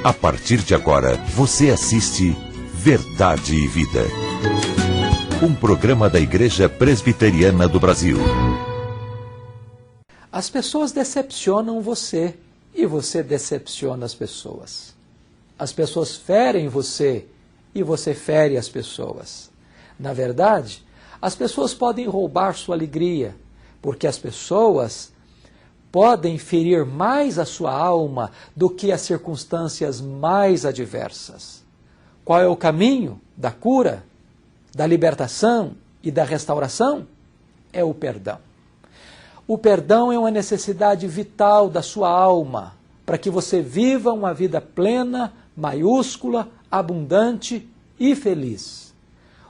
A partir de agora, você assiste Verdade e Vida. Um programa da Igreja Presbiteriana do Brasil. As pessoas decepcionam você e você decepciona as pessoas. As pessoas ferem você e você fere as pessoas. Na verdade, as pessoas podem roubar sua alegria, porque as pessoas podem ferir mais a sua alma do que as circunstâncias mais adversas. Qual é o caminho da cura, da libertação e da restauração? É o perdão. O perdão é uma necessidade vital da sua alma, para que você viva uma vida plena, maiúscula, abundante e feliz.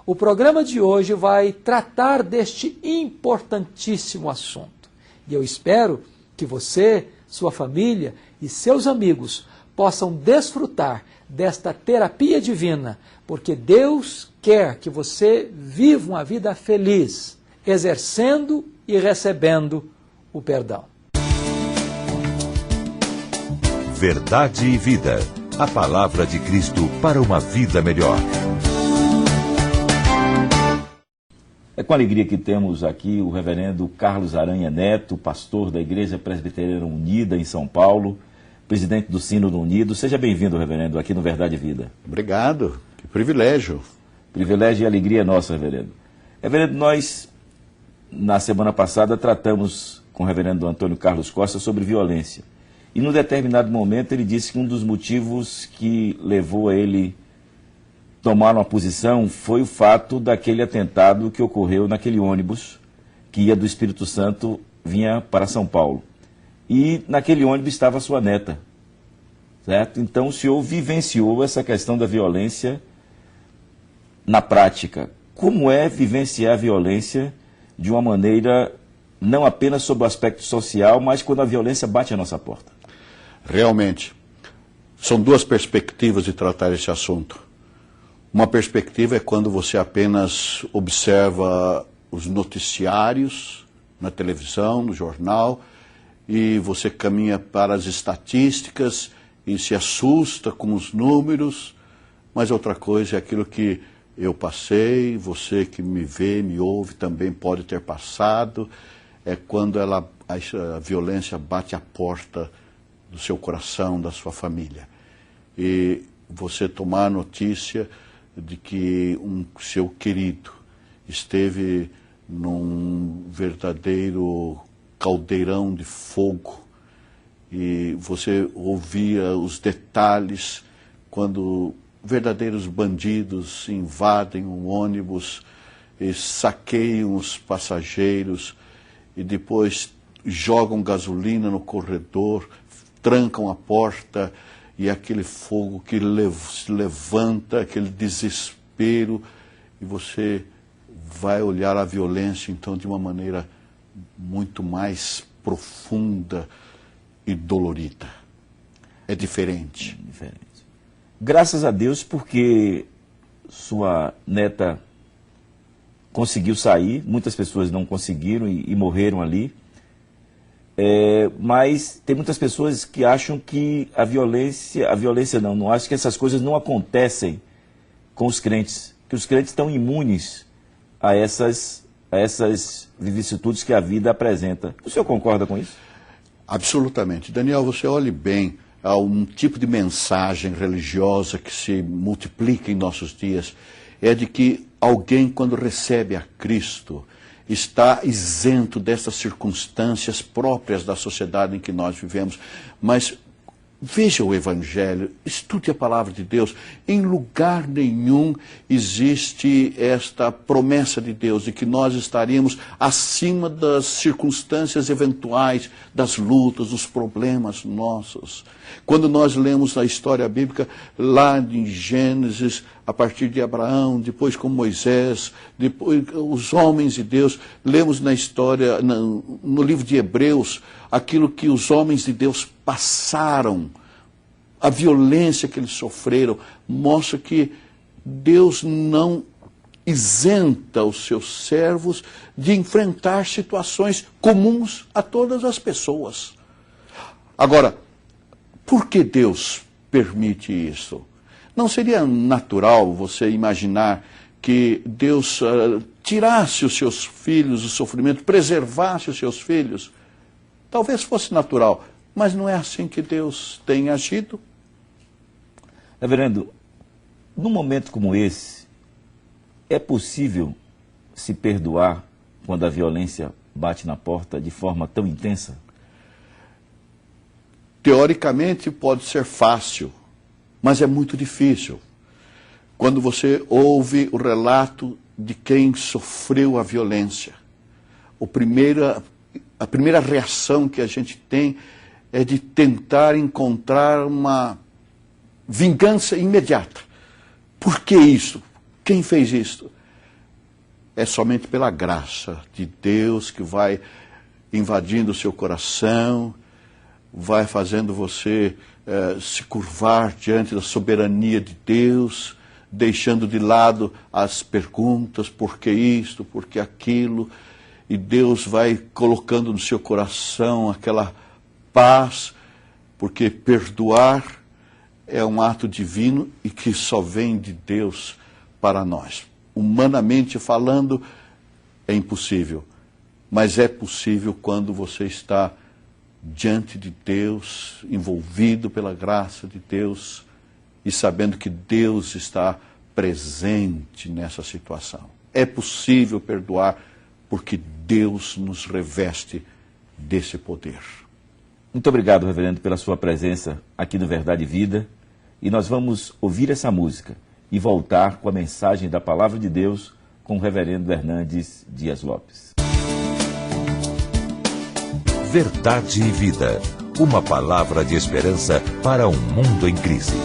O programa de hoje vai tratar deste importantíssimo assunto. E eu espero que você, sua família e seus amigos possam desfrutar desta terapia divina, porque Deus quer que você viva uma vida feliz, exercendo e recebendo o perdão. Verdade e Vida. A palavra de Cristo para uma vida melhor. É com alegria que temos aqui o reverendo Carlos Aranha Neto, pastor da Igreja Presbiteriana Unida em São Paulo, presidente do Sínodo Unido. Seja bem-vindo, reverendo, aqui no Verdade e Vida. Obrigado, que privilégio. Privilégio e alegria nossa, reverendo. Reverendo, nós, na semana passada, tratamos com o reverendo Antônio Carlos Costa sobre violência. E num determinado momento ele disse que um dos motivos que levou a ele tomar uma posição foi o fato daquele atentado que ocorreu naquele ônibus que ia do Espírito Santo, vinha para São Paulo. E naquele ônibus estava sua neta, certo? Então o senhor vivenciou essa questão da violência na prática. Como é vivenciar a violência de uma maneira não apenas sob o aspecto social, mas quando a violência bate à nossa porta? Realmente, são duas perspectivas de tratar esse assunto. Uma perspectiva é quando você apenas observa os noticiários na televisão, no jornal, e você caminha para as estatísticas e se assusta com os números, mas outra coisa é aquilo que eu passei, você que me vê, me ouve, também pode ter passado, é quando a violência bate à porta do seu coração, da sua família. E você tomar a notícia de que um seu querido esteve num verdadeiro caldeirão de fogo e você ouvia os detalhes quando verdadeiros bandidos invadem um ônibus e saqueiam os passageiros e depois jogam gasolina no corredor, trancam a porta e aquele fogo que se levanta, aquele desespero, e você vai olhar a violência então de uma maneira muito mais profunda e dolorida. É diferente. Diferente. Graças a Deus, porque sua neta conseguiu sair, muitas pessoas não conseguiram e morreram ali. Mas tem muitas pessoas que acham que a violência não acham que essas coisas não acontecem com os crentes, que os crentes estão imunes a essas vicissitudes que a vida apresenta. O senhor concorda com isso? Absolutamente. Daniel, você olhe bem a um tipo de mensagem religiosa que se multiplica em nossos dias, é de que alguém, quando recebe a Cristo, está isento dessas circunstâncias próprias da sociedade em que nós vivemos. Mas veja o Evangelho, estude a palavra de Deus. Em lugar nenhum existe esta promessa de Deus de que nós estaríamos acima das circunstâncias eventuais, das lutas, dos problemas nossos. Quando nós lemos a história bíblica, lá em Gênesis, a partir de Abraão, depois com Moisés, depois os homens de Deus, lemos na história, no livro de Hebreus, aquilo que os homens de Deus passaram, a violência que eles sofreram, mostra que Deus não isenta os seus servos de enfrentar situações comuns a todas as pessoas. Agora, por que Deus permite isso? Não seria natural você imaginar que Deus tirasse os seus filhos do sofrimento, preservasse os seus filhos? Talvez fosse natural, mas não é assim que Deus tem agido. Reverendo, num momento como esse, é possível se perdoar quando a violência bate na porta de forma tão intensa? Teoricamente pode ser fácil, mas é muito difícil. Quando você ouve o relato de quem sofreu a violência, a primeira reação que a gente tem é de tentar encontrar uma vingança imediata. Por que isso? Quem fez isso? É somente pela graça de Deus que vai invadindo o seu coração, vai fazendo você se curvar diante da soberania de Deus, deixando de lado as perguntas, por que isto, por que aquilo, e Deus vai colocando no seu coração aquela paz, porque perdoar é um ato divino e que só vem de Deus para nós. Humanamente falando, é impossível, mas é possível quando você está diante de Deus, envolvido pela graça de Deus e sabendo que Deus está presente nessa situação. É possível perdoar porque Deus nos reveste desse poder. Muito obrigado, reverendo, pela sua presença aqui no Verdade e Vida. E nós vamos ouvir essa música e voltar com a mensagem da Palavra de Deus com o reverendo Hernandes Dias Lopes. Verdade e Vida. Uma palavra de esperança para um mundo em crise.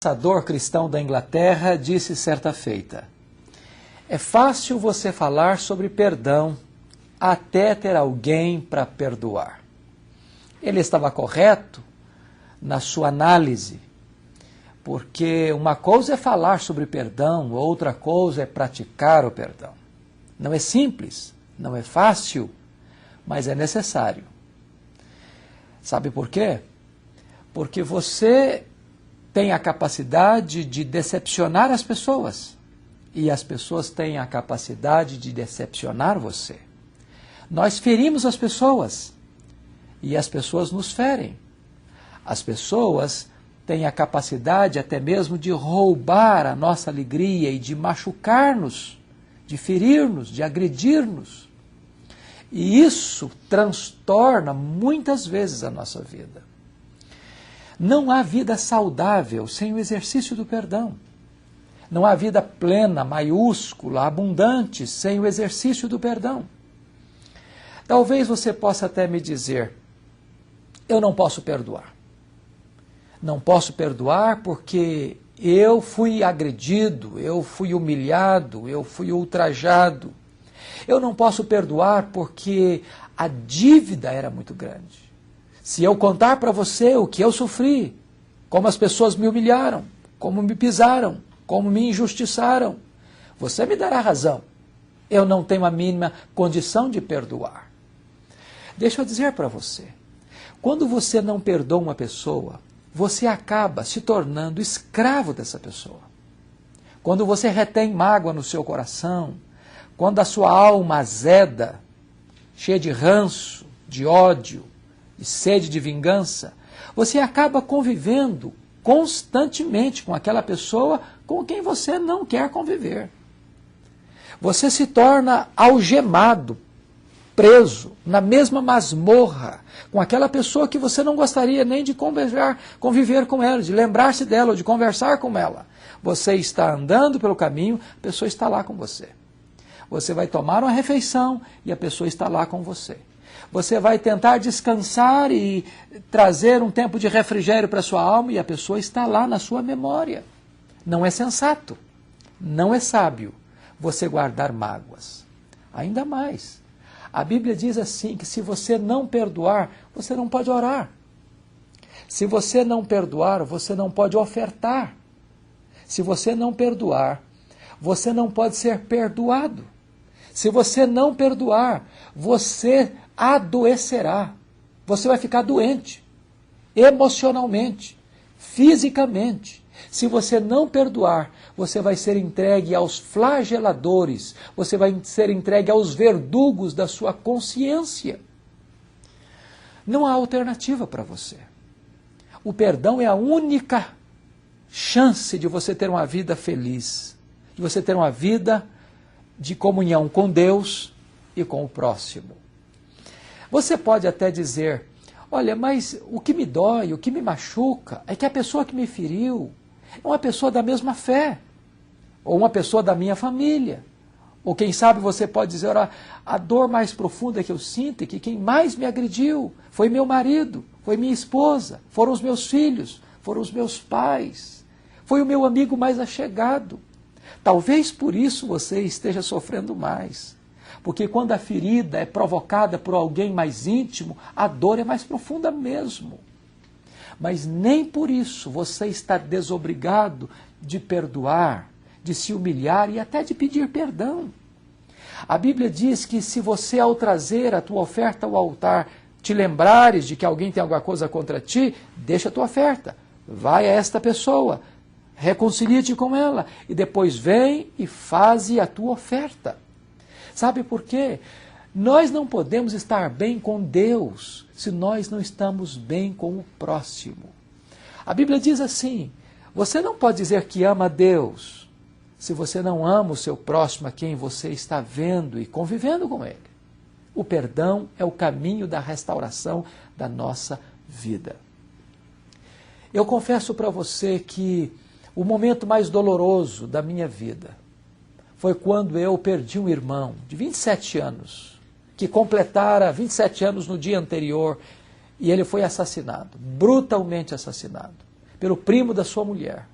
pensador cristão da Inglaterra disse certa feita: é fácil você falar sobre perdão até ter alguém para perdoar. Ele estava correto na sua análise, porque uma coisa é falar sobre perdão, outra coisa é praticar o perdão. Não é simples, não é fácil, mas é necessário. Sabe por quê? Porque você tem a capacidade de decepcionar as pessoas, e as pessoas têm a capacidade de decepcionar você. Nós ferimos as pessoas, e as pessoas nos ferem. As pessoas têm a capacidade até mesmo de roubar a nossa alegria e de machucar-nos, de ferir-nos, de agredir-nos. E isso transtorna muitas vezes a nossa vida. Não há vida saudável sem o exercício do perdão. Não há vida plena, maiúscula, abundante, sem o exercício do perdão. Talvez você possa até me dizer: eu não posso perdoar. Não posso perdoar porque eu fui agredido, eu fui humilhado, eu fui ultrajado. Eu não posso perdoar porque a dívida era muito grande. Se eu contar para você o que eu sofri, como as pessoas me humilharam, como me pisaram, como me injustiçaram, você me dará razão. Eu não tenho a mínima condição de perdoar. Deixa eu dizer para você, quando você não perdoa uma pessoa, você acaba se tornando escravo dessa pessoa. Quando você retém mágoa no seu coração, quando a sua alma azeda, cheia de ranço, de ódio, de sede de vingança, você acaba convivendo constantemente com aquela pessoa com quem você não quer conviver. Você se torna algemado, preso na mesma masmorra com aquela pessoa que você não gostaria nem de conviver com ela, de lembrar-se dela ou de conversar com ela. Você está andando pelo caminho, a pessoa está lá com você. Você vai tomar uma refeição e a pessoa está lá com você. Você vai tentar descansar e trazer um tempo de refrigério para a sua alma e a pessoa está lá na sua memória. Não é sensato, não é sábio você guardar mágoas. Ainda mais, a Bíblia diz assim, que se você não perdoar, você não pode orar. Se você não perdoar, você não pode ofertar. Se você não perdoar, você não pode ser perdoado. Se você não perdoar, você adoecerá. Você vai ficar doente, emocionalmente, fisicamente. Se você não perdoar, você vai ser entregue aos flageladores, você vai ser entregue aos verdugos da sua consciência. Não há alternativa para você. O perdão é a única chance de você ter uma vida feliz, de você ter uma vida de comunhão com Deus e com o próximo. Você pode até dizer: olha, mas o que me dói, o que me machuca, é que a pessoa que me feriu é uma pessoa da mesma fé, ou uma pessoa da minha família. Ou quem sabe você pode dizer: olha, a dor mais profunda que eu sinto é que quem mais me agrediu foi meu marido, foi minha esposa, foram os meus filhos, foram os meus pais, foi o meu amigo mais achegado. Talvez por isso você esteja sofrendo mais. Porque quando a ferida é provocada por alguém mais íntimo, a dor é mais profunda mesmo. Mas nem por isso você está desobrigado de perdoar, de se humilhar e até de pedir perdão. A Bíblia diz que se você, ao trazer a tua oferta ao altar, te lembrares de que alguém tem alguma coisa contra ti, deixa a tua oferta, vai a esta pessoa, reconcilia-te com ela e depois vem e faze a tua oferta. Sabe por quê? Nós não podemos estar bem com Deus se nós não estamos bem com o próximo. A Bíblia diz assim: você não pode dizer que ama a Deus se você não ama o seu próximo, a quem você está vendo e convivendo com ele. O perdão é o caminho da restauração da nossa vida. Eu confesso para você que o momento mais doloroso da minha vida foi quando eu perdi um irmão de 27 anos, que completara 27 anos no dia anterior, e ele foi assassinado, brutalmente assassinado, pelo primo da sua mulher,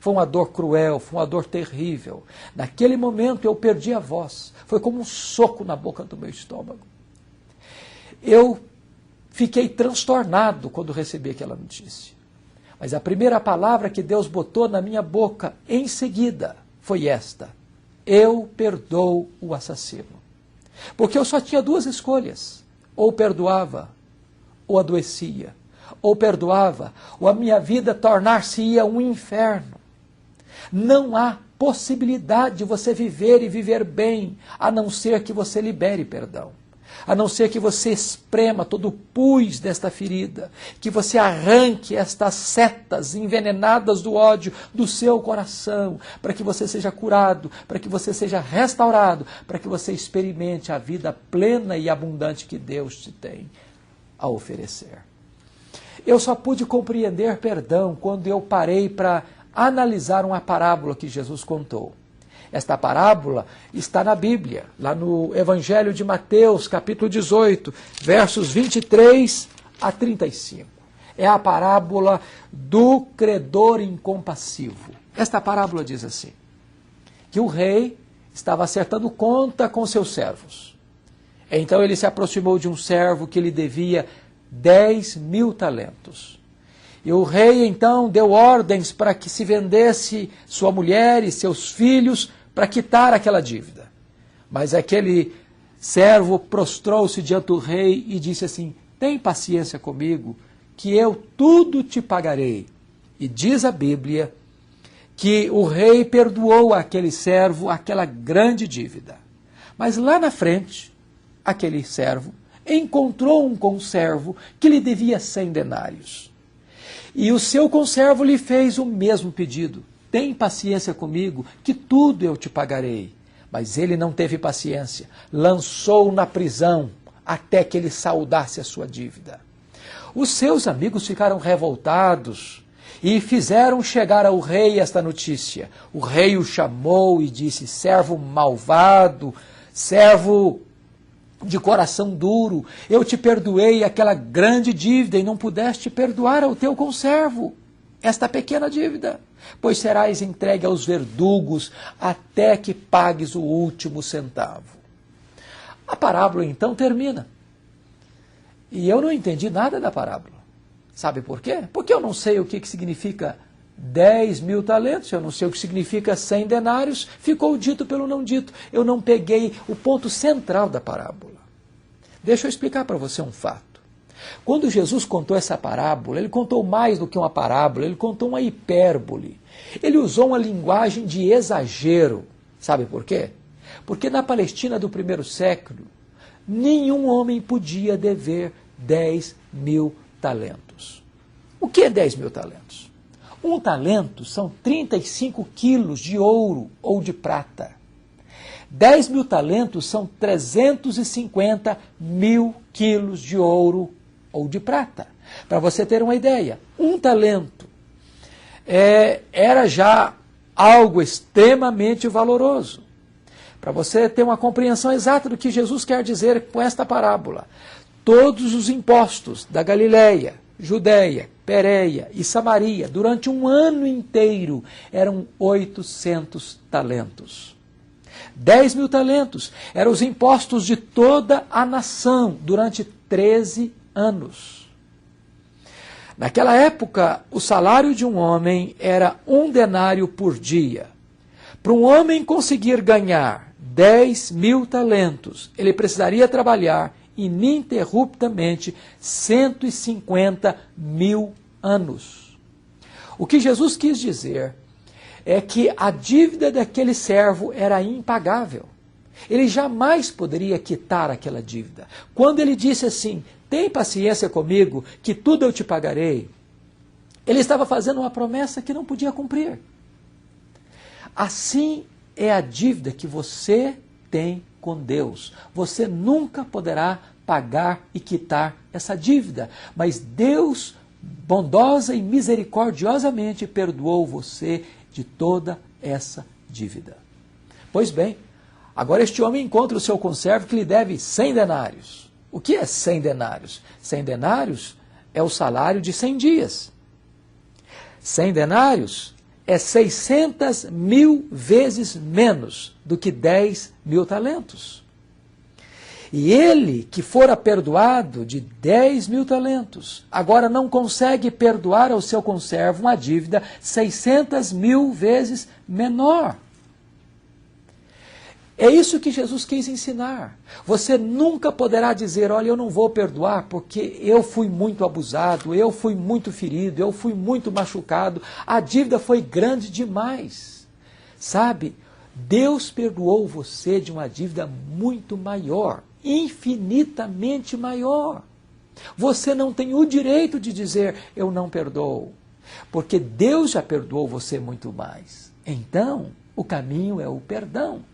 Foi uma dor cruel, foi uma dor terrível. Naquele momento eu perdi a voz. Foi como um soco na boca do meu estômago. Eu fiquei transtornado quando recebi aquela notícia. Mas a primeira palavra que Deus botou na minha boca em seguida foi esta: eu perdoo o assassino. Porque eu só tinha duas escolhas: ou perdoava, ou adoecia. Ou perdoava, ou a minha vida tornar-se-ia um inferno. Não há possibilidade de você viver e viver bem, a não ser que você libere perdão. A não ser que você esprema todo o pus desta ferida, que você arranque estas setas envenenadas do ódio do seu coração, para que você seja curado, para que você seja restaurado, para que você experimente a vida plena e abundante que Deus te tem a oferecer. Eu só pude compreender perdão quando eu parei para analisar uma parábola que Jesus contou. Esta parábola está na Bíblia, lá no Evangelho de Mateus, capítulo 18, versos 23 a 35. É a parábola do credor incompassivo. Esta parábola diz assim, que o rei estava acertando conta com seus servos. Então ele se aproximou de um servo que lhe devia 10.000 talentos. E o rei então deu ordens para que se vendesse sua mulher e seus filhos para quitar aquela dívida. Mas aquele servo prostrou-se diante do rei e disse assim: tem paciência comigo, que eu tudo te pagarei. E diz a Bíblia que o rei perdoou àquele servo aquela grande dívida. Mas lá na frente, aquele servo encontrou um conservo que lhe devia 100 denários. E o seu conservo lhe fez o mesmo pedido: tem paciência comigo, que tudo eu te pagarei. Mas ele não teve paciência, lançou-o na prisão até que ele saldasse a sua dívida. Os seus amigos ficaram revoltados e fizeram chegar ao rei esta notícia. O rei o chamou e disse: servo malvado, servo de coração duro, eu te perdoei aquela grande dívida e não pudeste perdoar ao teu conservo esta pequena dívida, pois serás entregue aos verdugos até que pagues o último centavo. A parábola então termina. E eu não entendi nada da parábola. Sabe por quê? Porque eu não sei o que significa 10.000 talentos, eu não sei o que significa 100 denários, ficou dito pelo não dito. Eu não peguei o ponto central da parábola. Deixa eu explicar para você um fato. Quando Jesus contou essa parábola, ele contou mais do que uma parábola, ele contou uma hipérbole. Ele usou uma linguagem de exagero. Sabe por quê? Porque na Palestina do primeiro século, nenhum homem podia dever 10.000 talentos. O que é 10.000 talentos? Um talento são 35 quilos de ouro ou de prata. 10.000 talentos são 350.000 quilos de ouro ou de prata. Para você ter uma ideia, um talento era já algo extremamente valoroso. Para você ter uma compreensão exata do que Jesus quer dizer com esta parábola, todos os impostos da Galileia, Judeia, Pérea e Samaria, durante um ano inteiro, eram 800 talentos. 10.000 talentos eram os impostos de toda a nação durante 13 anos. Naquela época, o salário de um homem era 1 denário por dia. Para um homem conseguir ganhar 10.000 talentos, ele precisaria trabalhar ininterruptamente 150.000 anos. O que Jesus quis dizer é que a dívida daquele servo era impagável. Ele jamais poderia quitar aquela dívida. Quando ele disse assim: tem paciência comigo, que tudo eu te pagarei, ele estava fazendo uma promessa que não podia cumprir. Assim é a dívida que você tem com Deus. Você nunca poderá pagar e quitar essa dívida, mas Deus, bondosa e misericordiosamente, perdoou você de toda essa dívida. Pois bem, agora este homem encontra o seu conservo que lhe deve 100 denários. O que é 100 denários? 100 denários é o salário de 100 dias. 100 denários é 600.000 vezes menos do que 10.000 talentos. E ele, que fora perdoado de 10.000 talentos, agora não consegue perdoar ao seu conservo uma dívida 600.000 vezes menor. É isso que Jesus quis ensinar. Você nunca poderá dizer, olha, eu não vou perdoar porque eu fui muito abusado, eu fui muito ferido, eu fui muito machucado, a dívida foi grande demais. Sabe, Deus perdoou você de uma dívida muito maior, infinitamente maior. Você não tem o direito de dizer, eu não perdoo, porque Deus já perdoou você muito mais. Então, o caminho é o perdão.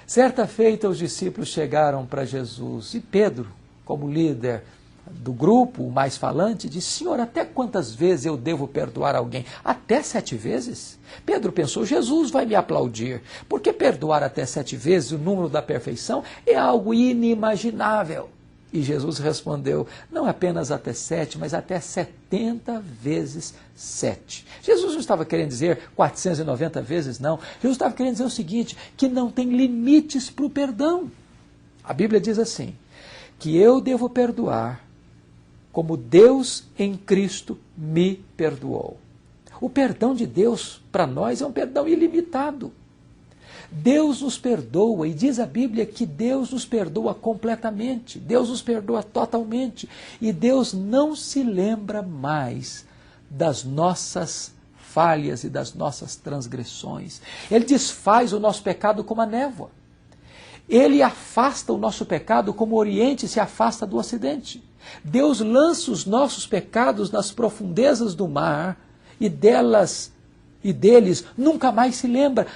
Certa feita, os discípulos chegaram para Jesus e Pedro, como líder do grupo, o mais falante, disse, Senhor, até quantas vezes eu devo perdoar alguém? Até 7 vezes? Pedro pensou, Jesus vai me aplaudir, porque perdoar até 7 vezes, o número da perfeição, é algo inimaginável. E Jesus respondeu, não apenas até 7, mas até 70 vezes 7. Jesus não estava querendo dizer 490 vezes, não. Jesus estava querendo dizer o seguinte, que não tem limites para o perdão. A Bíblia diz assim, que eu devo perdoar como Deus em Cristo me perdoou. O perdão de Deus para nós é um perdão ilimitado. Deus nos perdoa, e diz a Bíblia que Deus nos perdoa completamente, Deus nos perdoa totalmente, e Deus não se lembra mais das nossas falhas e das nossas transgressões. Ele desfaz o nosso pecado como a névoa. Ele afasta o nosso pecado como o Oriente se afasta do Ocidente. Deus lança os nossos pecados nas profundezas do mar, e deles nunca mais se lembra.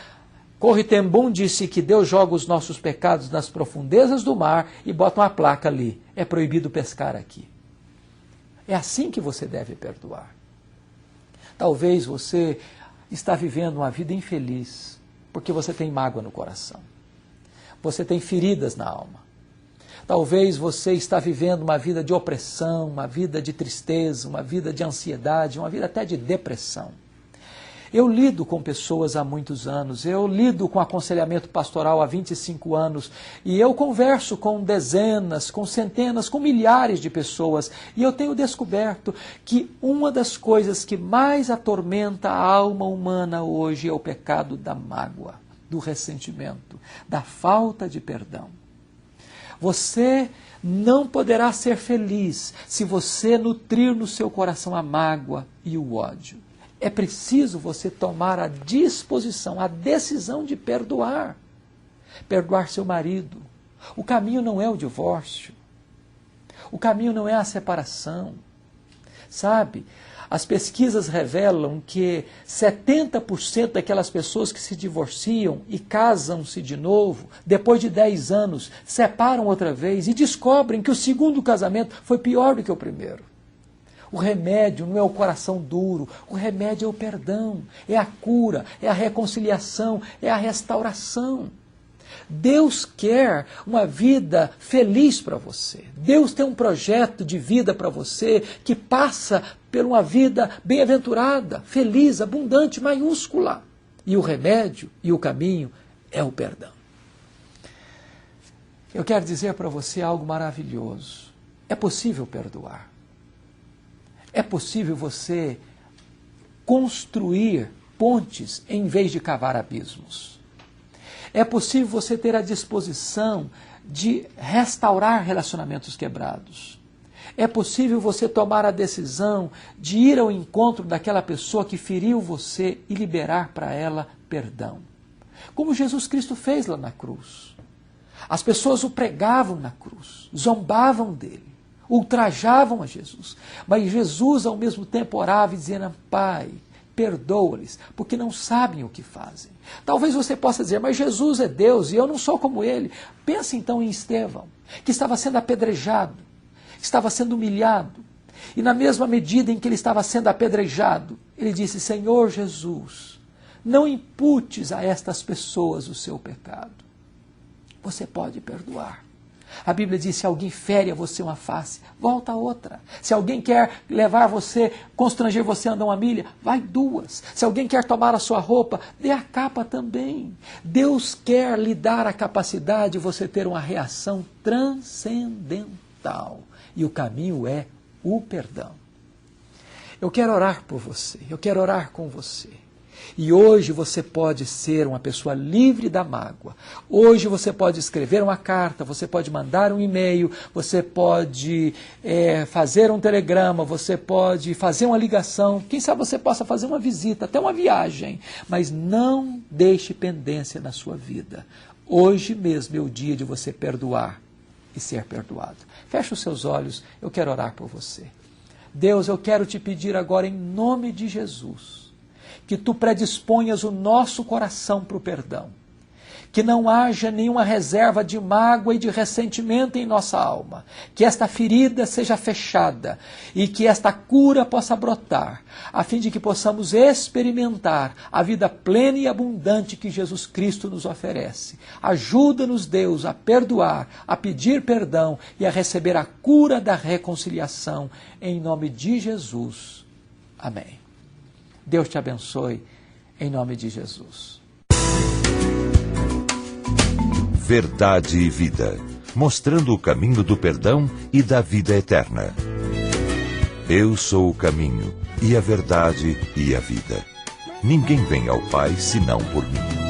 Corre ten Boom disse que Deus joga os nossos pecados nas profundezas do mar e bota uma placa ali. É proibido pescar aqui. É assim que você deve perdoar. Talvez você está vivendo uma vida infeliz porque você tem mágoa no coração. Você tem feridas na alma. Talvez você está vivendo uma vida de opressão, uma vida de tristeza, uma vida de ansiedade, uma vida até de depressão. Eu lido com pessoas há muitos anos, eu lido com aconselhamento pastoral há 25 anos, e eu converso com dezenas, com centenas, com milhares de pessoas, e eu tenho descoberto que uma das coisas que mais atormenta a alma humana hoje é o pecado da mágoa, do ressentimento, da falta de perdão. Você não poderá ser feliz se você nutrir no seu coração a mágoa e o ódio. É preciso você tomar a disposição, a decisão de perdoar. Perdoar seu marido. O caminho não é o divórcio. O caminho não é a separação. Sabe, as pesquisas revelam que 70% daquelas pessoas que se divorciam e casam-se de novo, depois de 10 anos, separam outra vez e descobrem que o segundo casamento foi pior do que o primeiro. O remédio não é o coração duro, o remédio é o perdão, é a cura, é a reconciliação, é a restauração. Deus quer uma vida feliz para você. Deus tem um projeto de vida para você que passa por uma vida bem-aventurada, feliz, abundante, maiúscula. E o remédio e o caminho é o perdão. Eu quero dizer para você algo maravilhoso. É possível perdoar. É possível você construir pontes em vez de cavar abismos. É possível você ter a disposição de restaurar relacionamentos quebrados. É possível você tomar a decisão de ir ao encontro daquela pessoa que feriu você e liberar para ela perdão. Como Jesus Cristo fez lá na cruz. As pessoas o pregavam na cruz, zombavam dele. Ultrajavam a Jesus, mas Jesus ao mesmo tempo orava e dizia, Pai, perdoa-lhes, porque não sabem o que fazem. Talvez você possa dizer, mas Jesus é Deus e eu não sou como ele. Pense então em Estevão, que estava sendo apedrejado, estava sendo humilhado, e na mesma medida em que ele estava sendo apedrejado, ele disse, Senhor Jesus, não imputes a estas pessoas o seu pecado. Você pode perdoar. A Bíblia diz, se alguém fere a você uma face, volta a outra. Se alguém quer levar você, constranger você a andar uma milha, vai 2. Se alguém quer tomar a sua roupa, dê a capa também. Deus quer lhe dar a capacidade de você ter uma reação transcendental. E o caminho é o perdão. Eu quero orar por você, eu quero orar com você. E hoje você pode ser uma pessoa livre da mágoa. Hoje você pode escrever uma carta, você pode mandar um e-mail, você pode fazer um telegrama, você pode fazer uma ligação. Quem sabe você possa fazer uma visita, até uma viagem. Mas não deixe pendência na sua vida. Hoje mesmo é o dia de você perdoar e ser perdoado. Feche os seus olhos, eu quero orar por você. Deus, eu quero te pedir agora em nome de Jesus, que tu predisponhas o nosso coração para o perdão, que não haja nenhuma reserva de mágoa e de ressentimento em nossa alma, que esta ferida seja fechada e que esta cura possa brotar, a fim de que possamos experimentar a vida plena e abundante que Jesus Cristo nos oferece. Ajuda-nos, Deus, a perdoar, a pedir perdão e a receber a cura da reconciliação, em nome de Jesus. Amém. Deus te abençoe, em nome de Jesus. Verdade e Vida, mostrando o caminho do perdão e da vida eterna. Eu sou o caminho, e a verdade e a vida. Ninguém vem ao Pai senão por mim.